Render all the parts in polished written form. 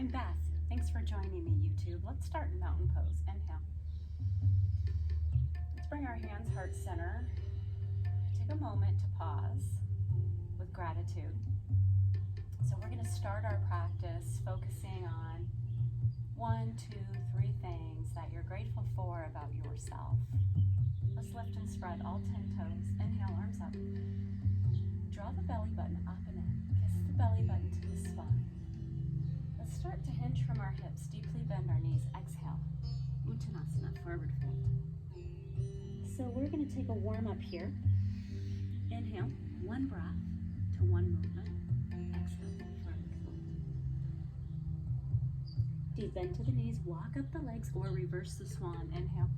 I'm Beth. Thanks for joining me, YouTube. Let's start in mountain pose. Inhale. Let's bring our hands heart center. Take a moment to pause with gratitude. So we're going to start our practice focusing on 1, 2, 3 things that you're grateful for about yourself. Let's lift and spread all 10 toes. Inhale, arms up. Draw the belly button up and in. Kiss the belly button to the spine. Let's start to hinge from our hips. Deeply bend our knees. Exhale. Uttanasana, forward fold. So we're going to take a warm up here. Inhale, 1 breath to 1 movement. Exhale, forward fold. Deep bend to the knees. Walk up the legs or reverse the swan. Inhale.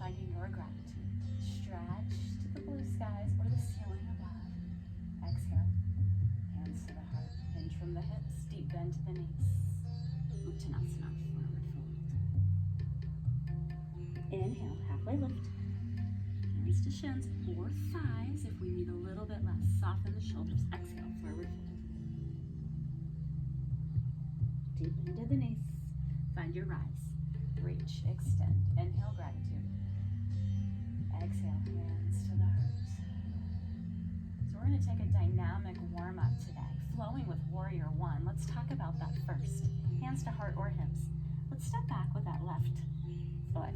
Finding your gratitude. Stretch to the blue skies or the ceiling above. Exhale. Hands to the heart. Hinge from the hips. Deep bend to the knees. Uttanasana, forward fold. Inhale, halfway lift. Hands to shins or thighs if we need a little bit less. Soften the shoulders. Exhale, forward fold. Deep into the knees. Find your rise. Reach, extend. Inhale, gratitude. Exhale, hands to the heart. So we're going to take a dynamic warm-up today, flowing with Warrior One. Let's talk about that first. Hands to heart or hips. Let's step back with that left foot.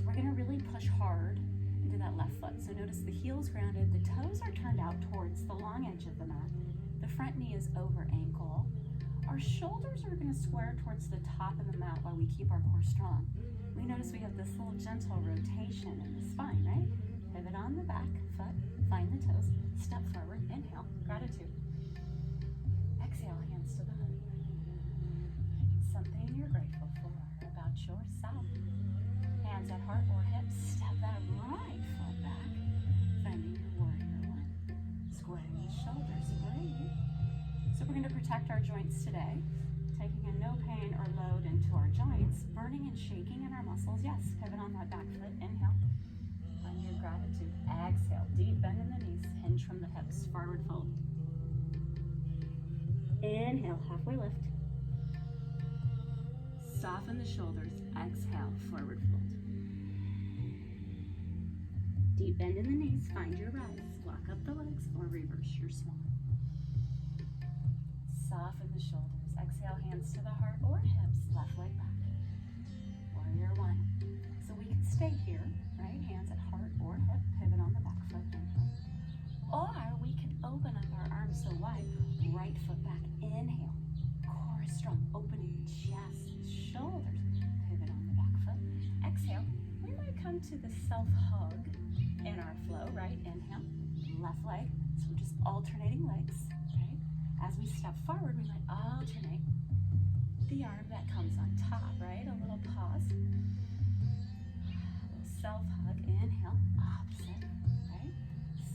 We're going to really push hard into that left foot. So notice the heel's grounded, the toes are turned out towards the long edge of the mat. The front knee is over ankle. Our shoulders are going to square towards the top of the mat while we keep our core strong. We notice we have this little gentle rotation in the spine, right? Pivot on the back foot, find the toes, step forward, inhale, gratitude. Exhale, hands to the heart. Something you're grateful for about yourself. Hands at heart or hips, step that right foot back, finding your Warrior One. Squaring the shoulders, breathe. So we're going to protect our joints today, taking a no pain or load into our joints, burning and shaking in our muscles. Yes, pivot on that back foot, inhale. Find your gratitude. Exhale, deep bend in the knees, hinge from the hips, forward fold. Inhale, halfway lift. Soften the shoulders, exhale, forward fold. Deep bend in the knees, find your rise. Walk up the legs or reverse your swan. Soften the shoulders. Exhale, hands to the heart or hips, left leg back. Warrior One. So we can stay here, right? Hands at heart or hip, pivot on the back foot, inhale. Or we can open up our arms so wide, right foot back, inhale. Core is strong, opening chest, shoulders, pivot on the back foot. Exhale, we might come to the self-hug in our flow, right? Inhale, left leg. So we're just alternating legs, right? As we step forward, we might alternate the arm that comes on top, right? A little pause. A little self-hug. Inhale, opposite, right?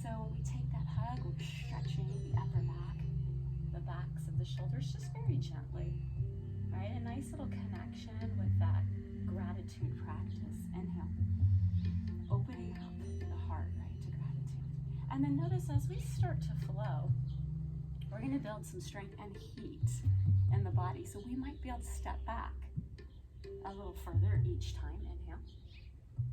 So when we take that hug, we're stretching the upper back, the backs of the shoulders, just very gently, right? A nice little connection with that gratitude practice. Inhale. Opening up the heart, right, to gratitude. And then notice as we start to flow, we're going to build some strength and heat in the body. So we might be able to step back a little further each time. Inhale.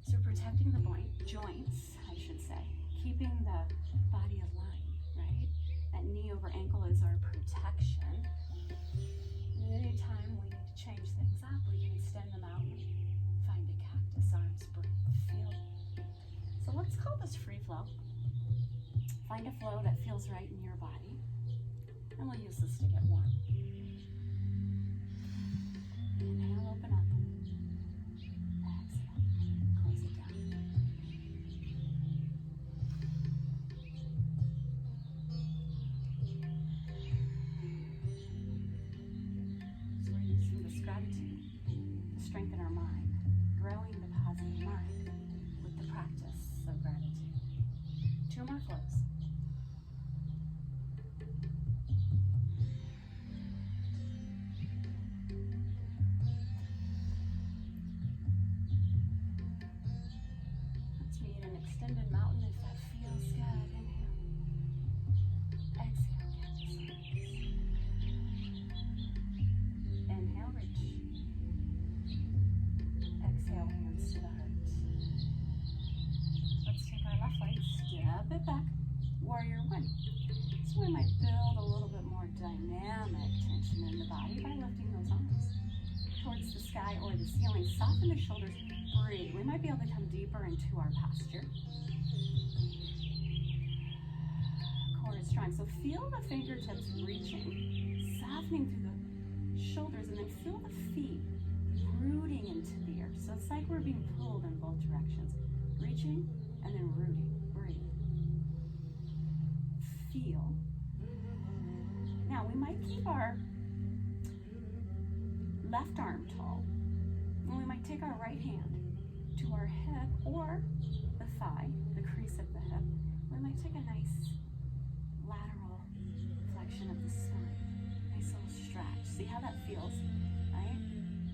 So protecting the joints, I should say. Keeping the body aligned, right? That knee over ankle is our protection. And anytime we need to change things up, we can extend them out. Find a cactus, arms, breathe, feel. So let's call this free flow. Find a flow that feels right in your body. And we'll use this to get warm. Inhale, open up. Exhale, close it down. So we're using this gratitude to strengthen our mind, growing the positive mind with the practice of gratitude. 2 more flows. Extended mountain if that feels good. Inhale. Exhale, cactus arms. dynamic tension in the body by lifting those arms towards the sky or the ceiling. Soften the shoulders, breathe. We might be able to come deeper into our posture. Core is strong. So feel the fingertips reaching, softening through the shoulders, and then feel the feet rooting into the earth. So it's like we're being pulled in both directions. Reaching and then rooting. Breathe. Feel. Now we might keep our left arm tall. And we might take our right hand to our hip or the thigh, the crease of the hip. We might take a nice lateral flexion of the spine. Nice little stretch. See how that feels, right?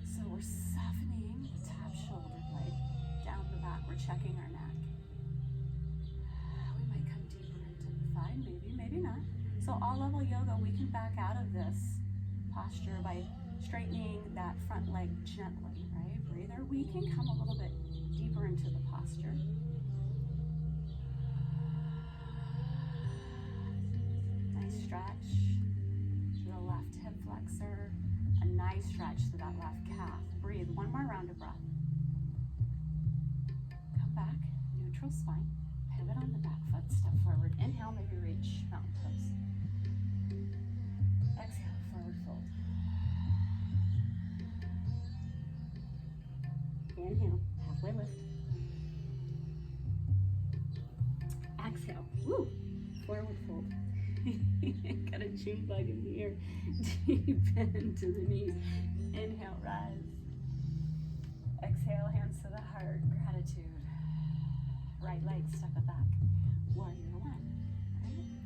So we're softening the top shoulder blade down the back. We're checking our neck. We might come deeper into the thigh, maybe, maybe not. So all level yoga, we can back out of this posture by straightening that front leg gently, right? Breather. We can come a little bit deeper into the posture. Nice stretch to the left hip flexor. A nice stretch to that left calf. Breathe. One more round of breath. Come back. Neutral spine. Pivot on the back foot. Step forward. Inhale. Maybe reach mountain pose. Exhale. Forward fold. Inhale. Halfway lift. Exhale. Woo. Forward fold. Got a June bug in the ear. Deep into the knees. Inhale, rise. Exhale, hands to the heart. Gratitude. Right leg, step it back. Warrior one. Right?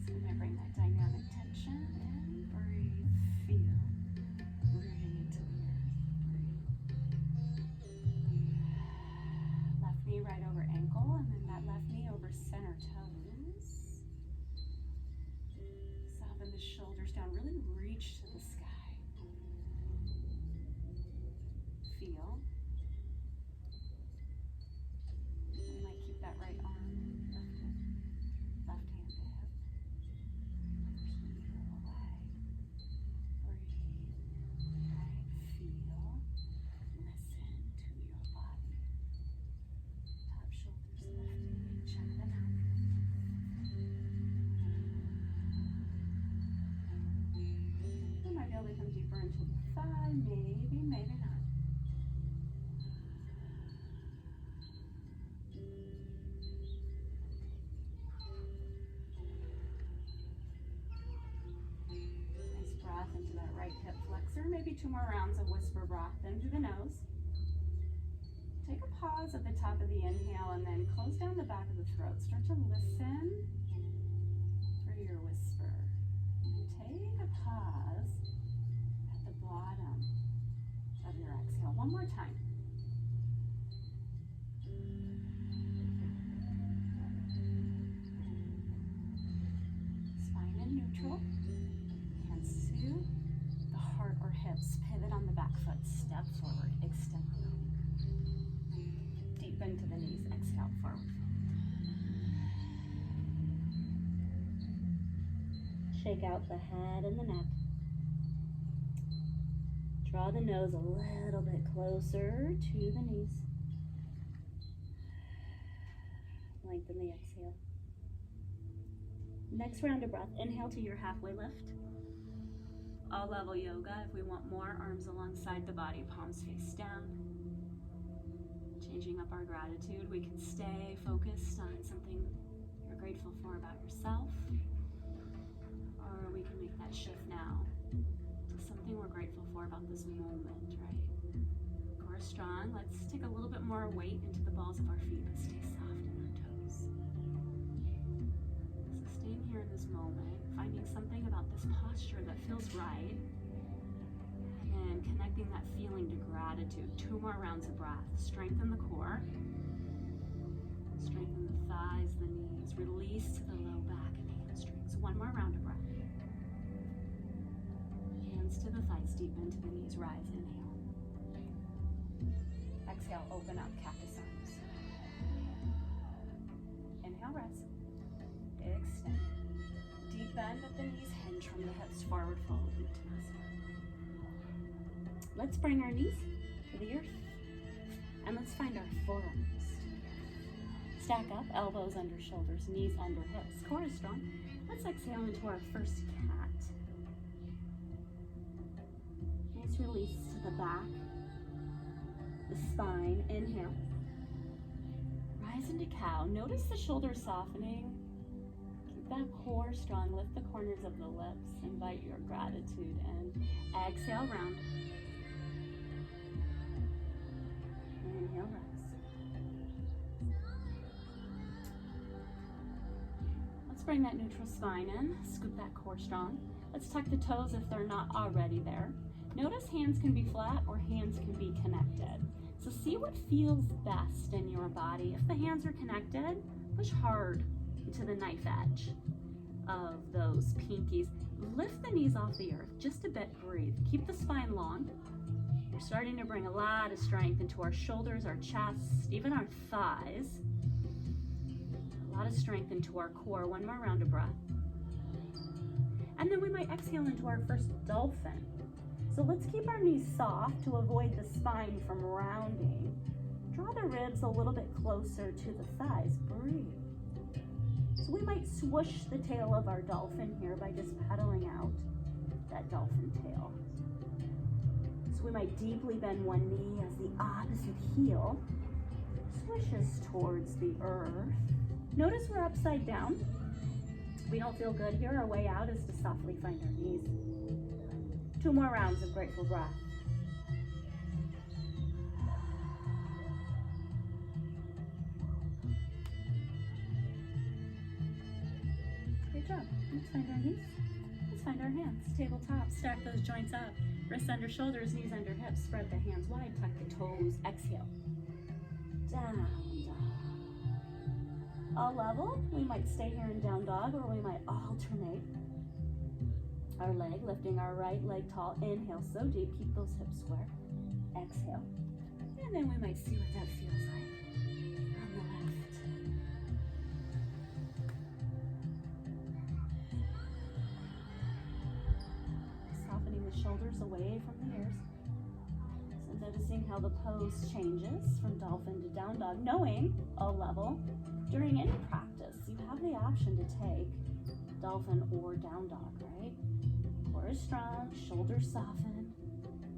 So we might bring that dynamic tension in. Breathe. Feel. Rooting into the earth. Breathe. Left knee right over ankle, and then that left knee over center toes. Soften the shoulders down. Really reach to the sky. Feel. We might keep that right arm lifted. Left hand to hip. Peel away. Breathe. Right. Feel. Listen to your body. Top shoulders lifting. Check them out. We might be able to come deeper into the thigh. Maybe, maybe not. Nice breath into that right hip flexor. Maybe 2 more rounds of whisper breath in through the nose. Take a pause at the top of the inhale and then close down the back of the throat. Start to listen for your whisper. And take a pause at the bottom of your exhale. One more time. Spine in neutral. Hands to the heart or hips. Pivot on the back foot. Step forward. Extend. Deep into the knees. Exhale, forward. Shake out the head and the neck. Draw the nose a little bit closer to the knees. Lengthen the exhale. Next round of breath. Inhale to your halfway lift. All level yoga. If we want more, arms alongside the body, palms face down. Changing up our gratitude. We can stay focused on something you're grateful for about yourself. Or we can make that shift now to something we're grateful for about this moment, right? Core strong. Let's take a little bit more weight into the balls of our feet, but stay soft in our toes. So staying here in this moment, finding something about this posture that feels right, and then connecting that feeling to gratitude. 2 more rounds of breath. Strengthen the core. Strengthen the thighs, the knees. Release to the low back and hamstrings. 1 more round of breath. Hands to the thighs, deep into the knees. Rise, inhale. Exhale, open up, cactus arms. Inhale, rest. Extend. Deep bend of the knees, hinge Inch from the hips, forward fold, Uttanasana. Let's bring our knees to the earth. And let's find our forearms. Stack up, elbows under shoulders, knees under hips. Core is strong. Let's exhale into our first cat. Nice release to the back, the spine. Inhale. Rise into cow. Notice the shoulders softening. Keep that core strong. Lift the corners of the lips. Invite your gratitude in. Exhale, round. Inhale, rise. Let's bring that neutral spine in. Scoop that core strong. Let's tuck the toes if they're not already there. Notice hands can be flat or hands can be connected. So see what feels best in your body. If the hands are connected, push hard into the knife edge of those pinkies. Lift the knees off the earth just a bit. Breathe. Keep the spine long. We're starting to bring a lot of strength into our shoulders, our chest, even our thighs. A lot of strength into our core. One more round of breath. And then we might exhale into our first dolphin. So let's keep our knees soft to avoid the spine from rounding. Draw the ribs a little bit closer to the thighs. Breathe. So we might swoosh the tail of our dolphin here by just pedaling out that dolphin tail. So we might deeply bend one knee as the opposite heel swishes towards the earth. Notice we're upside down. We don't feel good here. Our way out is to softly find our knees. 2 more rounds of grateful breath. Great job. Let's find our knees. Let's find our hands. Tabletop. Stack those joints up. Wrists under shoulders, knees under hips. Spread the hands wide. Tuck the toes. Exhale. Down dog. All level. We might stay here in down dog, or we might alternate our leg, lifting our right leg tall. Inhale so deep, keep those hips square. Exhale. And then we might see what that feels like on the left. Softening the shoulders away from the ears. So noticing how the pose changes from dolphin to down dog, knowing all level. During any practice, you have the option to take dolphin or down dog, right? Core is strong, shoulders soften,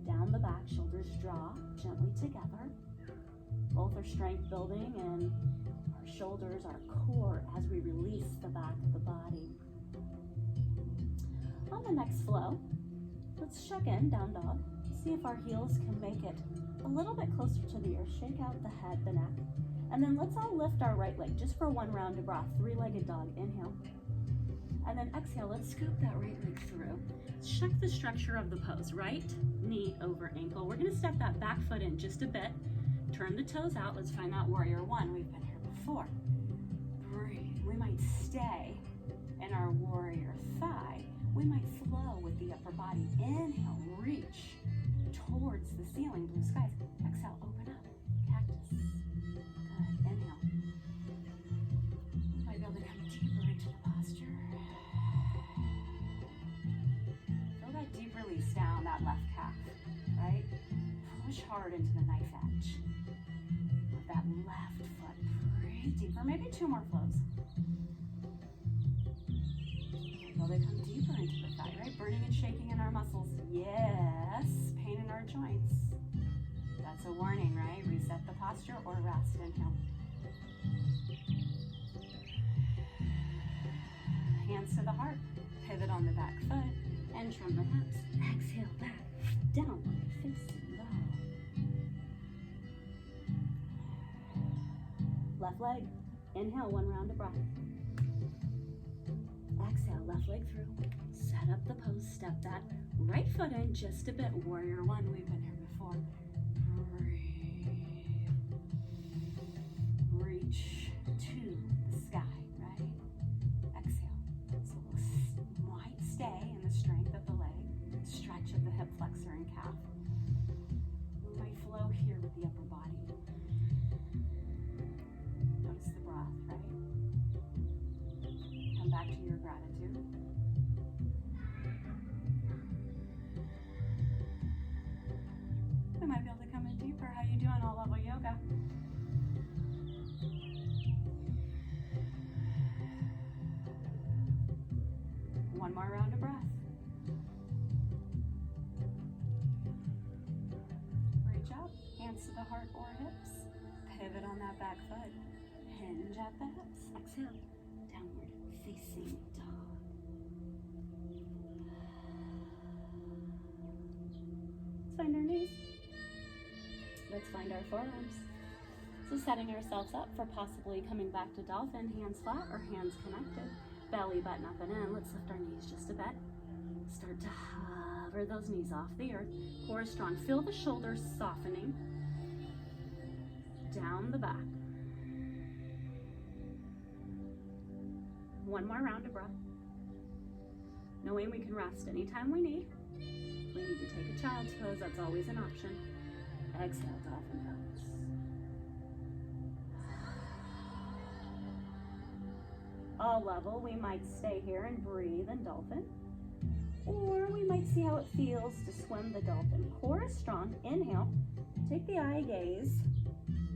down the back, shoulders draw gently together. Both are strength building, and our shoulders, our core, as we release the back of the body. On the next flow, let's check in, down dog. See if our heels can make it a little bit closer to the earth. Shake out the head, the neck. And then let's all lift our right leg just for 1 round of breath. 3-legged dog. Inhale. And then exhale. Let's scoop that right leg through. Check the structure of the pose. Right knee over ankle. We're going to step that back foot in just a bit. Turn the toes out. Let's find that warrior one. We've been here before. Breathe. We might stay in our warrior thigh. We might flow with the upper body. Inhale. Reach towards the ceiling. Blue skies. Exhale. Open up. Cactus. Inhale. You might be able to come deeper into the posture. Feel that deep release down that left calf, right? Push hard into the knife edge. With that left foot, breathe deeper. Maybe 2 more flows. Feel they come deeper into the thigh, right? Burning and shaking in our muscles. Yes. Pain in our joints. That's a warning, right? Reset the posture or rest. Inhale. Hands to the heart. Pivot on the back foot. And trim the hips. Exhale back. Down. Facing dog. Left leg. Inhale. 1 round of breath. Exhale. Left leg through. Set up the pose. Step that right foot in just a bit. Warrior one. We've been here before. Reach to the sky, right? Exhale. So we'll might stay in the strength of the leg, stretch of the hip flexor and calf. We might flow here with the upper body. Notice the breath, right? Come back to your gratitude. more round of breath. Great job. Hands to the heart or hips. Pivot on that back foot. Hinge at the hips. Exhale. Downward facing dog. Let's find our knees. Let's find our forearms. So setting ourselves up for possibly coming back to dolphin, hands flat or hands connected. Belly button up and in. Let's lift our knees just a bit. Start to hover those knees off the earth. Core strong. Feel the shoulders softening. Down the back. One more round of breath. Knowing we can rest anytime we need. If we need to take a child's pose, that's always an option. Exhale, dolphin pose. All level, we might stay here and breathe in dolphin. Or we might see how it feels to swim the dolphin. Core is strong. Inhale. Take the eye gaze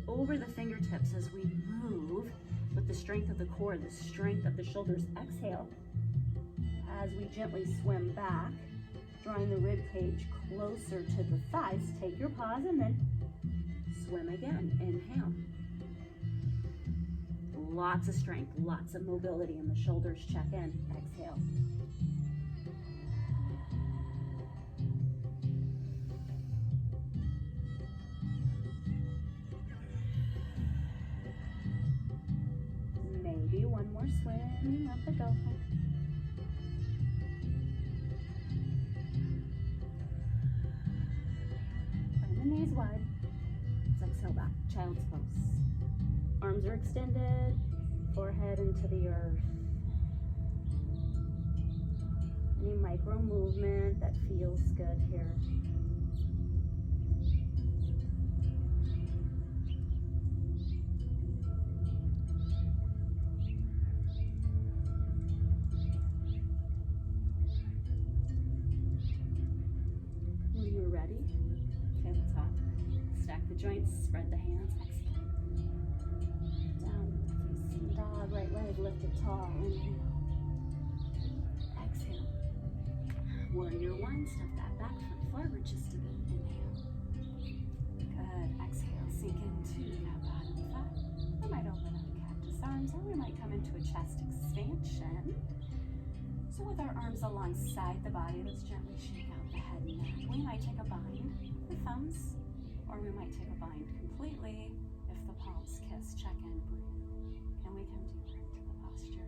over the fingertips as we move with the strength of the core, the strength of the shoulders. Exhale as we gently swim back, drawing the rib cage closer to the thighs. Take your pause and then swim again. Inhale. Lots of strength, lots of mobility in the shoulders. Check in. Exhale. Maybe one more swim up the dolphin. Bend the knees wide. Let's exhale back. Child's pose. Arms are extended, forehead into the earth. Any micro movement that feels good here. When you're ready, tabletop. Stack the joints, spread the hands. Dog, right leg lifted tall. Inhale. Exhale. Warrior one. Step that back foot forward just a bit. Inhale. Good. Exhale. Sink into that bottom thigh. We might open up cactus arms, or we might come into a chest expansion. So with our arms alongside the body, let's gently shake out the head and neck. We might take a bind with thumbs, or we might take a bind completely if the palms kiss. Check in, breathe. And we come deeper into the posture.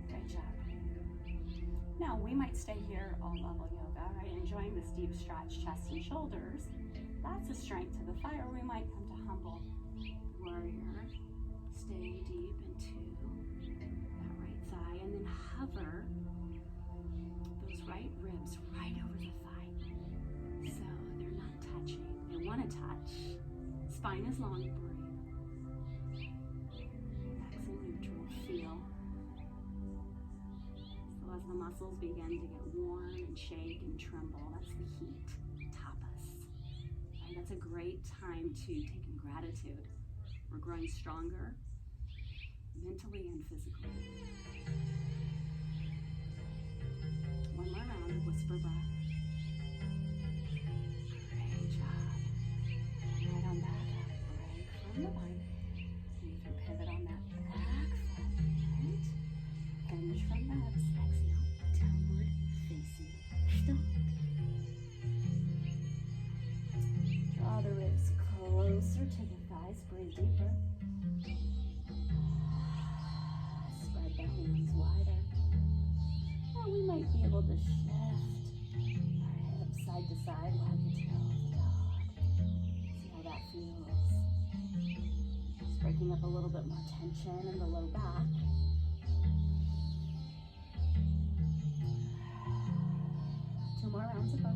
Great job. Now we might stay here all level yoga, right? Enjoying this deep stretch, chest and shoulders. That's a strength to the thigh. Or we might come to humble warrior. Stay deep into that right thigh and then hover those right ribs right over the thigh. So they're not touching. They want to touch. Spine is long. Feel. So as the muscles begin to get warm and shake and tremble, that's the heat. Tapas. Right? That's a great time to take in gratitude. We're growing stronger mentally and physically. One more round of whisper breath. Great job. Right on back up. Break from the bind. You can pivot on that back foot. Right? Hinge from the hips. Exhale. Downward facing dog. Draw the ribs closer to the thighs. Breathe deeper. Spread the hands wider. Or we might be able to shift our hips side to side, wag the tail of the dog. See how that feels. Just breaking up a little bit more tension in the low back. Two more rounds of breath.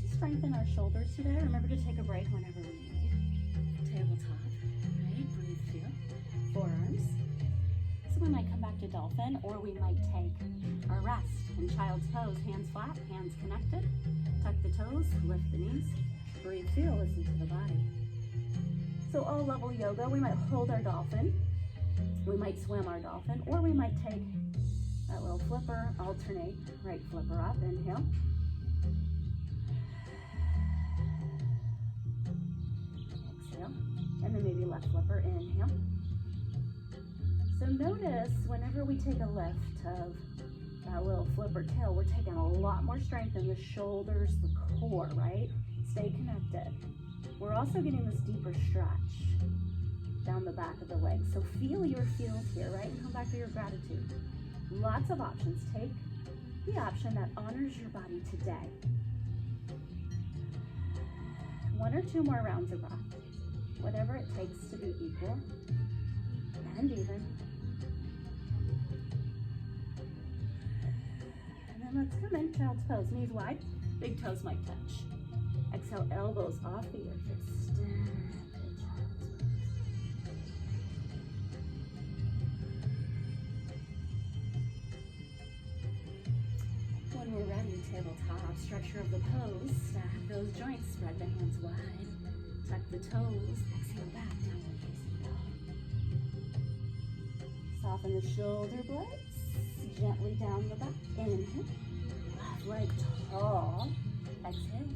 Let's strengthen our shoulders today. Remember to take a break whenever we need. Tabletop. Right? Breathe, feel. Forearms. So we might come back to dolphin, or we might take our rest in child's pose. Hands flat, hands connected. Tuck the toes, lift the knees. Breathe, feel, listen to the body. So all level yoga, we might hold our dolphin, we might swim our dolphin, or we might take that little flipper, alternate, right flipper up, inhale. Exhale, and then maybe left flipper, inhale. So notice whenever we take a lift of that little flipper tail, we're taking a lot more strength in the shoulders, the core, right? Stay connected. We're also getting this deeper stretch down the back of the legs. So feel your feels here, right? And come back to your gratitude. Lots of options. Take the option that honors your body today. 1 or 2 more rounds of breath. Whatever it takes to be equal and even. And then let's come in, child's pose. Knees wide, big toes might touch. Exhale, elbows off the earth. Extend. When we're ready, tabletop, structure of the pose. Stack those joints, spread the hands wide. Tuck the toes. Exhale back, downward facing dog. Soften the shoulder blades. Gently down the back. Inhale. Left leg tall. Exhale.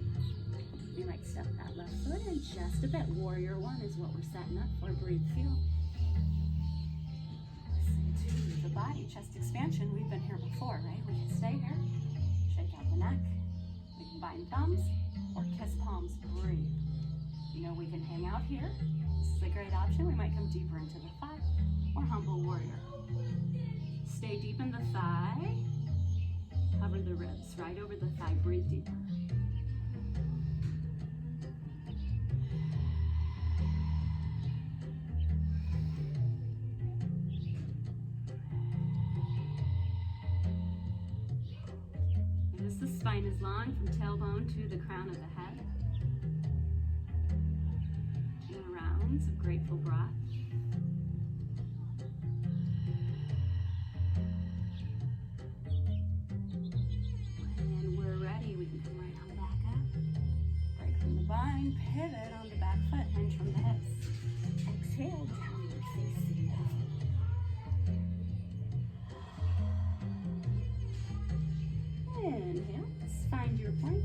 We might step that left foot in just a bit. Warrior 1 is what we're setting up for. Breathe, feel. Listen to the body. Chest expansion. We've been here before, right? We can stay here. Shake out the neck. We can bind thumbs or kiss palms. Breathe. You know, we can hang out here. This is a great option. We might come deeper into the thigh or humble warrior. Stay deep in the thigh. Cover the ribs right over the thigh. Breathe deeper. Notice the spine is long from tailbone to the crown of the head. 2 rounds of grateful breath. Bind, pivot on the back foot, hinge from the hips. Exhale, downward facing dog. Inhale, find your plank.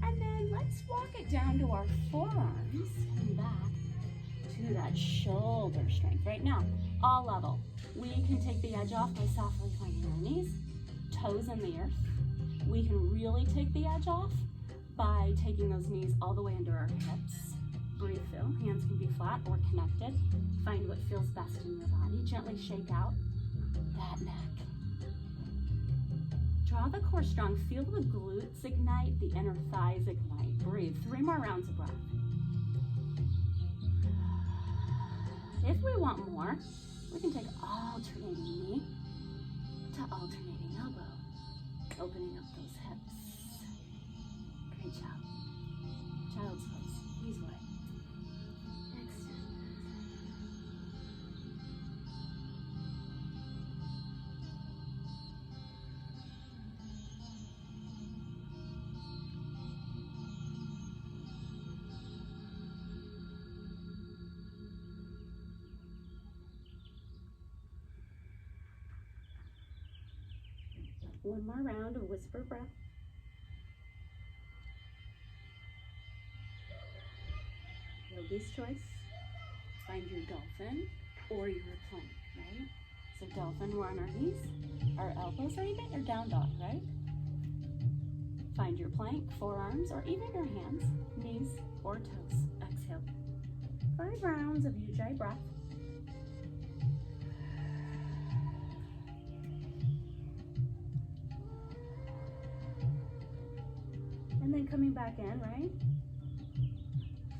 And then let's walk it down to our forearms, coming back to that shoulder strength. Right now, all level. We can take the edge off by softly finding our knees, toes in the earth. We can really take the edge off by taking those knees all the way under our hips. Breathe, feel. Hands can be flat or connected. Find what feels best in your body. Gently shake out that neck. Draw the core strong. Feel the glutes ignite, the inner thighs ignite. Breathe. 3 more rounds of breath. If we want more, we can take alternating knee to alternating elbow. Opening up those hips. Great job. Child's pose. Knees wide. Extend. One more round of whisper breath. Yogi's choice. Find your dolphin or your plank, right? So dolphin, we're on our knees, our elbows, or even your down dog, right? Find your plank, forearms, or even your hands, knees, or toes. Exhale. 5 rounds of Ujjayi breath. And then coming back in, right?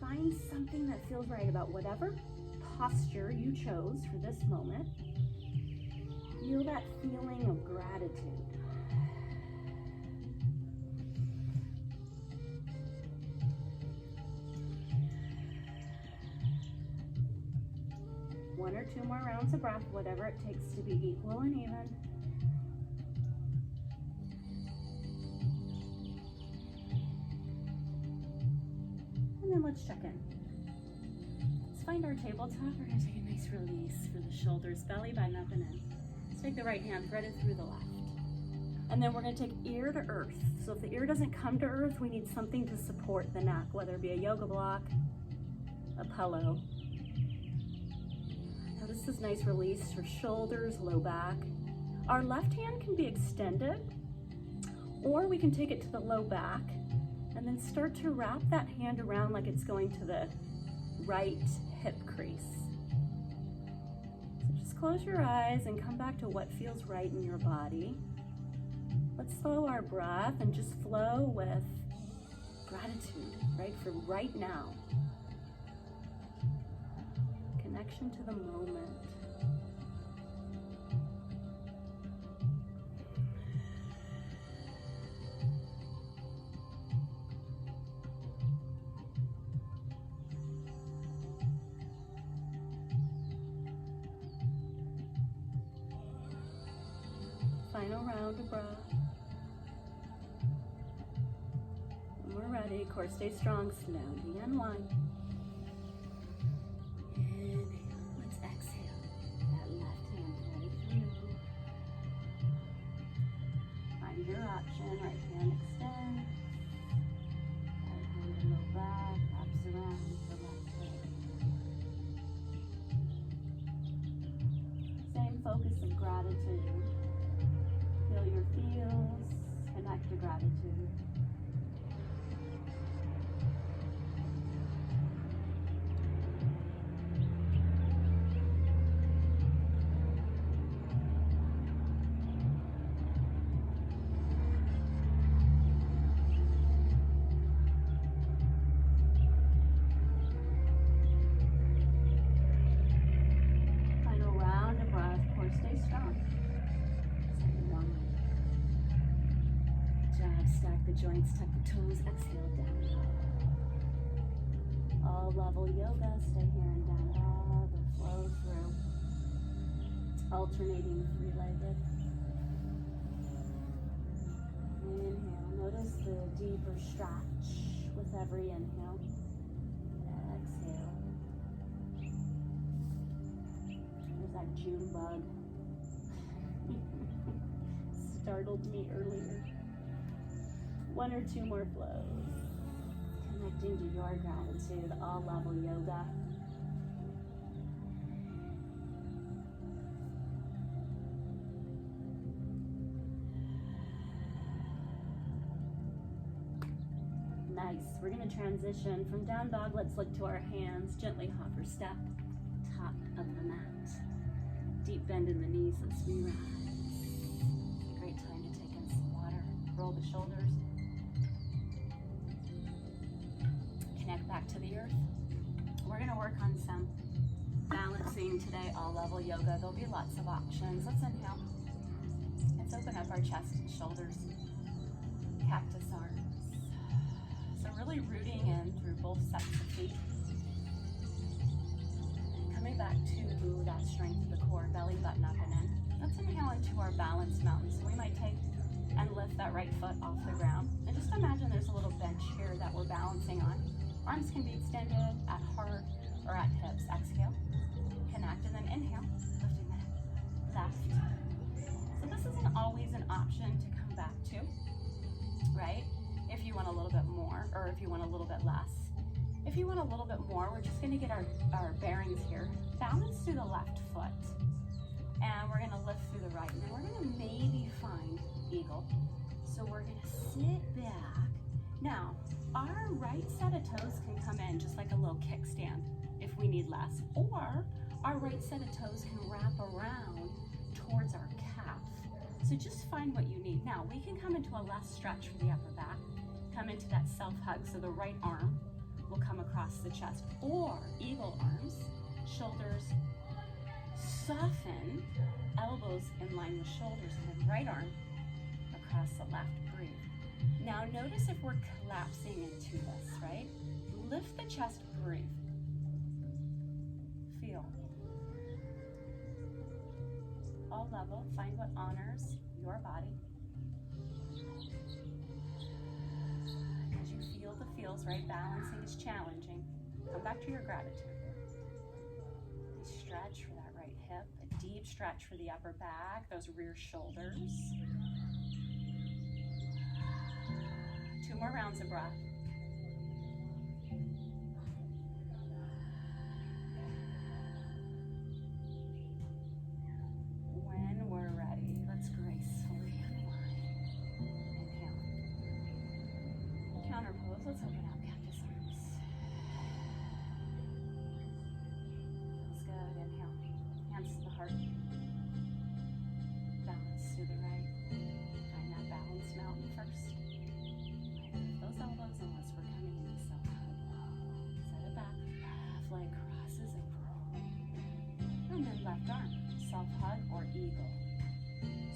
Find something that feels right about whatever posture you chose for this moment. Feel that feeling of gratitude. One or 2 more rounds of breath, whatever it takes to be equal and even. And then let's check in. find our tabletop. We're gonna take a nice release for the shoulders, belly button up and in. Let's take the right hand, thread it through the left. And then we're gonna take ear to earth. So if the ear doesn't come to earth, we need something to support the neck, whether it be a yoga block, a pillow. Now this is nice release for shoulders, low back. Our left hand can be extended, or we can take it to the low back and then start to wrap that hand around like it's going to the right hip crease. So just close your eyes and come back to what feels right in your body. Let's slow our breath and just flow with gratitude, right, for right now. Connection to the moment. Final round of breath. When we're ready, core stay strong, slowly unwind. Inhale, let's exhale. That left hand ready through. Find your option, right hand extends. Right hand to low back, wraps around the left leg. Same focus of gratitude. Feel your feels, connect to gratitude. Final round of breath, core stay strong. Stack the joints, tuck the toes, exhale down dog. All level yoga, stay here in down dog or flow through. Alternating three-legged. Inhale, notice the deeper stretch with every inhale. Exhale. There's that June bug. Startled me earlier. One or two more flows. Connecting to your gratitude, all level yoga. Nice. We're going to transition from down dog. Let's look to our hands. Gently hopper step, top of the mat. Deep bend in the knees as we rise. A great time to take in some water. Roll the shoulders. Connect back to the earth. We're going to work on some balancing today, all level yoga. There'll be lots of options. Let's inhale. Let's open up our chest and shoulders. Cactus arms. So really rooting in through both sets of feet. Coming back to that strength of the core, belly button up and in. Let's inhale into our balanced mountain. So we might take and lift that right foot off the ground. And just imagine there's a little bench here that we're balancing on. Arms can be extended at heart or at hips. Exhale, connect, and then inhale, lifting the head, left. So this isn't always an option to come back to, right? If you want a little bit more, or if you want a little bit less. If you want a little bit more, we're just gonna get our bearings here. Balance through the left foot. And we're gonna lift through the right. And then we're gonna maybe find eagle. So we're gonna sit back. Now, our right set of toes can come in just like a little kickstand if we need less, or our right set of toes can wrap around towards our calf. So just find what you need. Now, we can come into a less stretch for the upper back, come into that self-hug, so the right arm will come across the chest, or eagle arms, shoulders soften, elbows in line with shoulders, and then right arm across the left. Breathe. Now notice if we're collapsing into this, right? Lift the chest, breathe. Feel. All level, find what honors your body. As you feel the feels, right? Balancing is challenging. Come back to your gratitude. stretch for that right hip, a deep stretch for the upper back, those rear shoulders. 2 more rounds of breath. When we're ready, let's gracefully unwind. Inhale. Counter pose, let's open up cactus arms. Feels good, inhale. Hands to the heart. Balance to the right. Find that balanced mountain first. Right, those elbows unless we're coming into self-hug. Set it back. Left leg crosses over. And then left arm. Self-hug or eagle.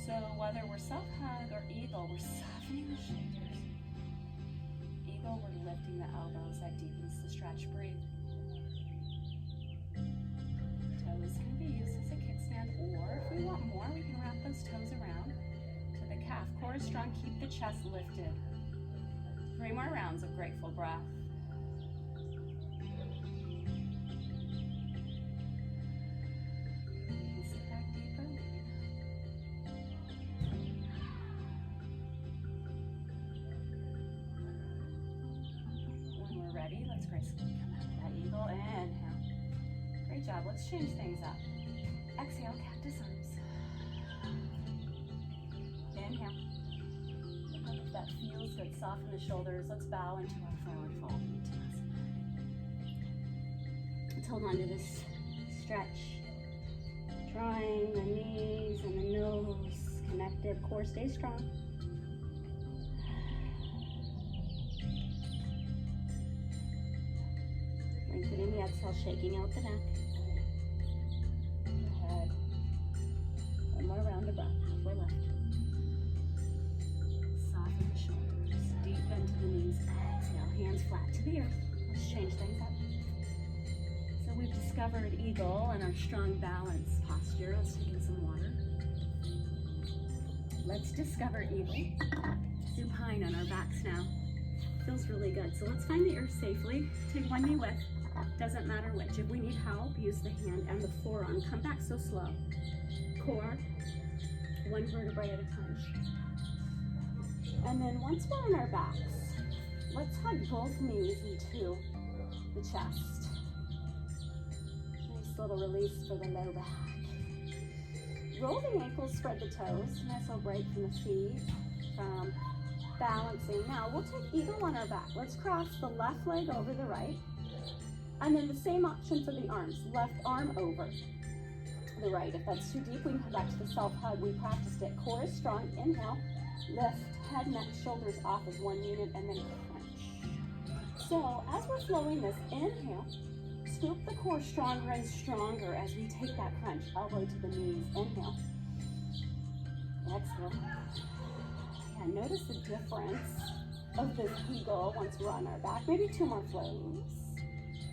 So whether we're self-hug or eagle, we're softening the shoulders. Eagle, we're lifting the elbows. That deepens the stretch. Breathe. Toes can be used as a kickstand, or if we want more, we can wrap those toes around to the calf. Core is strong. Keep the chest lifted. 3 more rounds of grateful breath. Ready? Let's gracefully come out of that eagle. Inhale. Great job. Let's change things up. Exhale, cactus arms. Inhale. Look up if that feels good. Soften the shoulders. Let's bow into our forward fold. Let's hold on to this stretch. Drawing the knees and the nose connected. Core stays strong. Lengthening the exhale, shaking out the neck. Head. 1 more round of breath, halfway left. Soften the shoulders, deep bend to the knees. Exhale, hands flat to the earth. Let's change things up. So we've discovered eagle and our strong balance posture. Let's take in some water. Let's discover eagle. Supine on our backs now. Feels really good. So let's find the earth safely. Take one knee width. Doesn't matter which. If we need help, use the hand and the forearm. Come back so slow. Core, 1 vertebrae at a time. And then once we're on our backs, let's hug both knees into the chest. Nice little release for the low back. Roll the ankles, spread the toes. Nice little break from the feet, from balancing. Now we'll take eagle on our back. Let's cross the left leg over the right. And then the same option for the arms. Left arm over the right. If that's too deep, we can come back to the self-hug. We practiced it. Core is strong. Inhale. Lift head, neck, shoulders off as one unit, and then crunch. So as we're flowing this, inhale. Scoop the core stronger and stronger as we take that crunch. Elbow to the knees. Inhale. Exhale. And notice the difference of this eagle once we're on our back. Maybe 2 more flows.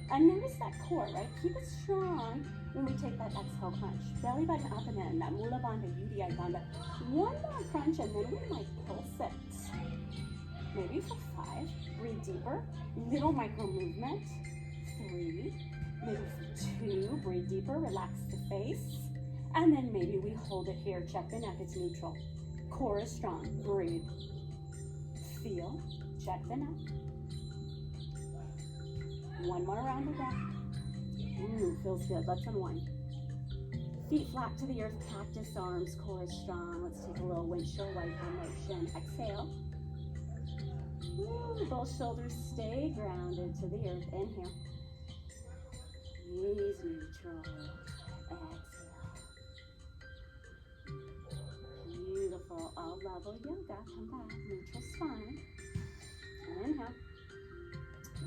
And notice that core, right? Keep it strong when we take that exhale crunch. Belly button up and in, that Mula Bandha, UDI Bandha. 1 more crunch and then we might pulse it. Maybe for 5. Breathe deeper. Little micro movement. 3. Maybe for 2. Breathe deeper. Relax the face. And then maybe we hold it here. Check the neck. It's neutral. Core is strong. Breathe. Feel. Check the neck. 1 more round of breath. Ooh, feels good. Let's unwind. Feet flat to the earth, cactus arms, core is strong. Let's take a little windshield wiper motion. Exhale. Ooh, both shoulders stay grounded to the earth. Inhale. Knees neutral. Exhale. Beautiful. All level yoga. Come back. Neutral spine. Inhale.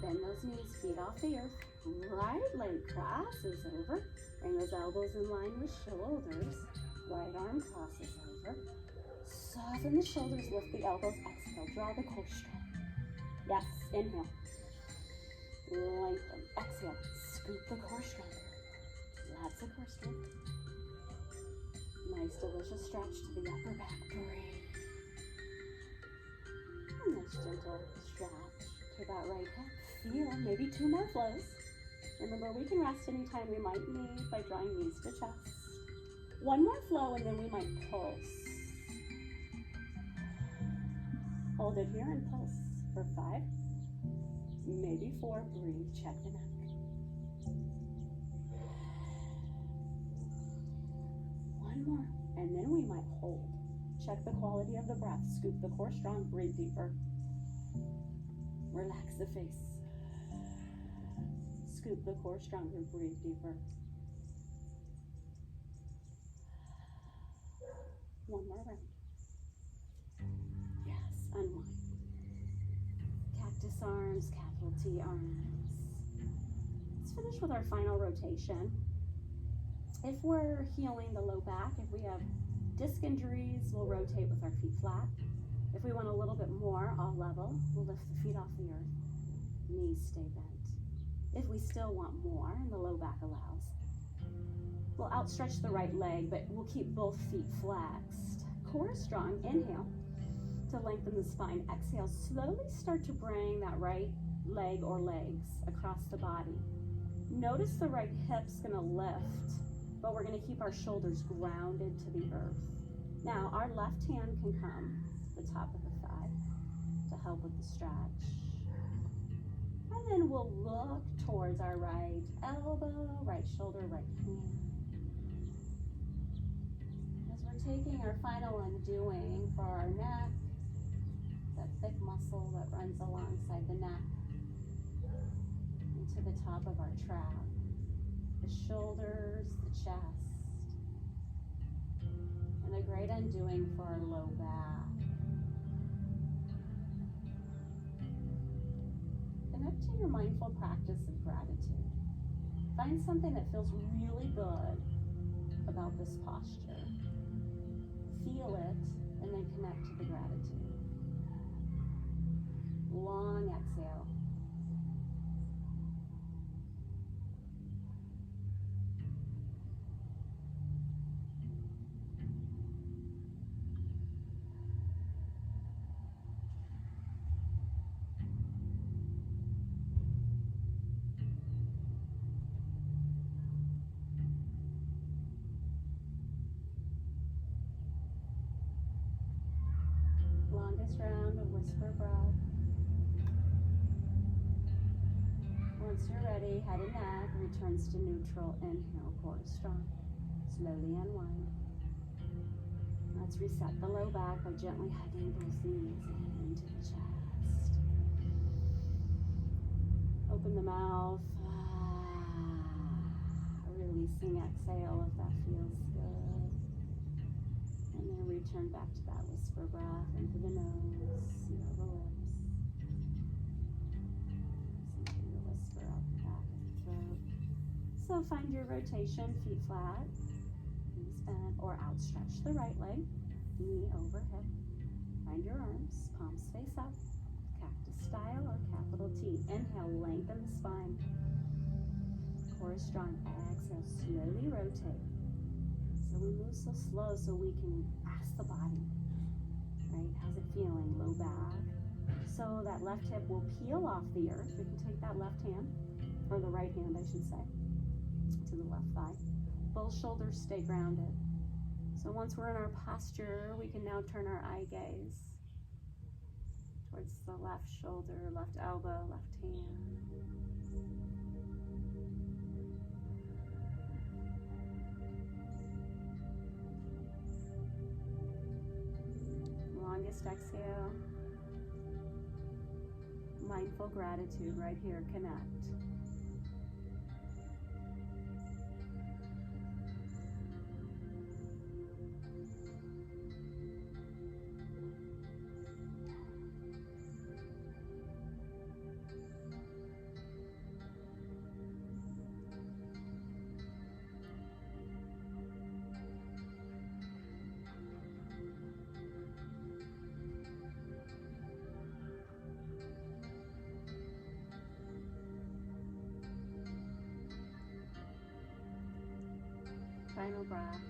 Bend those knees, feet off the earth. Right leg crosses over. Bring those elbows in line with shoulders. Right arm crosses over. Soften the shoulders, lift the elbows. Exhale, draw the core strong. Yes, inhale. Lengthen. Exhale, scoop the core stronger. Lots of core strength. Nice, delicious stretch to the upper back. Breathe. And nice gentle stretch to that right hip. Feel maybe 2 more flows. Remember, we can rest anytime we might need by drawing knees to chest. One more flow and then we might pulse. Hold it here and pulse for 5, maybe 4. Breathe, check the neck. One more, and then we might hold. Check the quality of the breath. Scoop the core strong, breathe deeper. Relax the face. Scoop the core stronger, breathe deeper. One more round. Yes, unwind. Cactus arms, capital T arms. Let's finish with our final rotation. If we're healing the low back, if we have disc injuries, we'll rotate with our feet flat. If we want a little bit more, all level, we'll lift the feet off the earth. Knees stay bent. If we still want more, and the low back allows, we'll outstretch the right leg, but we'll keep both feet flexed. Core strong, inhale to lengthen the spine. Exhale, slowly start to bring that right leg or legs across the body. Notice the right hip's gonna lift, but we're gonna keep our shoulders grounded to the earth. Now, our left hand can come to the top of the thigh to help with the stretch. And then we'll look towards our right elbow, right shoulder, right hand. As we're taking our final undoing for our neck, that thick muscle that runs alongside the neck, into the top of our trap, the shoulders, the chest, and a great undoing for our low back. Connect to your mindful practice of gratitude. Find something that feels really good about this posture. Feel it, and then connect to the gratitude. Long exhale. Longest round of whisper breath. Once you're ready, head and neck returns to neutral. Inhale, core strong. Slowly unwind. Let's reset the low back by gently hugging both knees into the chest. Open the mouth. Releasing exhale if that feels good. And then return back to that whisper breath into the nose, seal the lips. Listen to your whisper out the back of the throat. So find your rotation, feet flat, knees bent, or outstretch the right leg, knee over hip. Find your arms, palms face up, cactus style or capital T. Inhale, lengthen the spine. Core strong. Exhale, slowly rotate. So we move so slow so we can ask the body, right? How's it feeling? Low back. So that left hip will peel off the earth. We can take that left hand, or the right hand, I should say, to the left thigh. Both shoulders stay grounded. So once we're in our posture, we can now turn our eye gaze towards the left shoulder, left elbow, left hand. Longest exhale. Mindful gratitude right here. Connect. Final breath.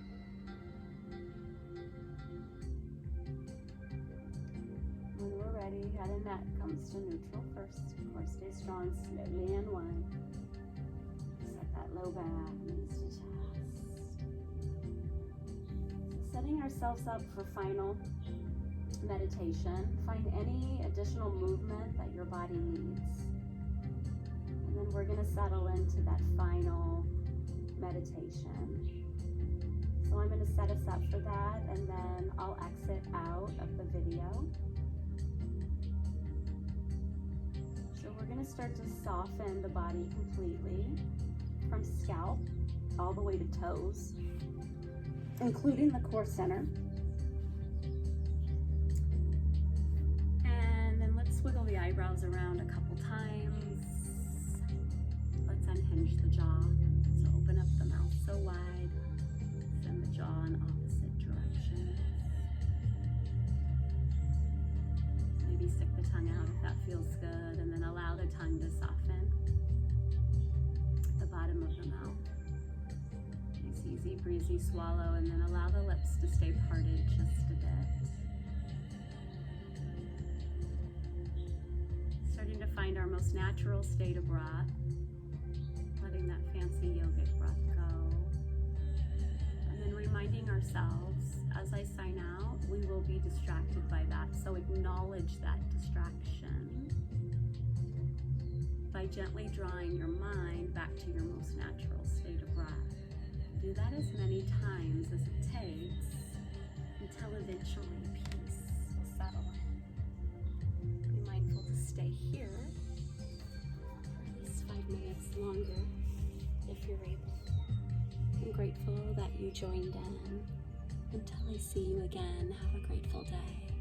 When we're ready, head and neck comes to neutral first. Core stay strong, slowly unwind. low back, knees to chest. Setting ourselves up for final meditation. Find any additional movement that your body needs. And then we're going to settle into that final meditation. So I'm going to set us up for that, and then I'll exit out of the video. So we're going to start to soften the body completely from scalp all the way to toes, including the core center. And then let's wiggle the eyebrows around a couple times. Let's unhinge the jaw. So open up the mouth so wide. Send the jaw in opposite directions. Maybe stick the tongue out if that feels good, and then allow the tongue to soften the bottom of the mouth. Nice, easy, breezy swallow, and then allow the lips to stay parted just a bit. Starting to find our most natural state of breath, letting that fancy yogic breath go. And then reminding ourselves, as I sign out, we will be distracted by that. So acknowledge that distraction by gently drawing your mind back to your most natural state of breath. Do that as many times as it takes until eventually peace will settle in. Be mindful to stay here for at least 5 minutes longer if you're able. I'm grateful that you joined in. Until I see you again, have a grateful day.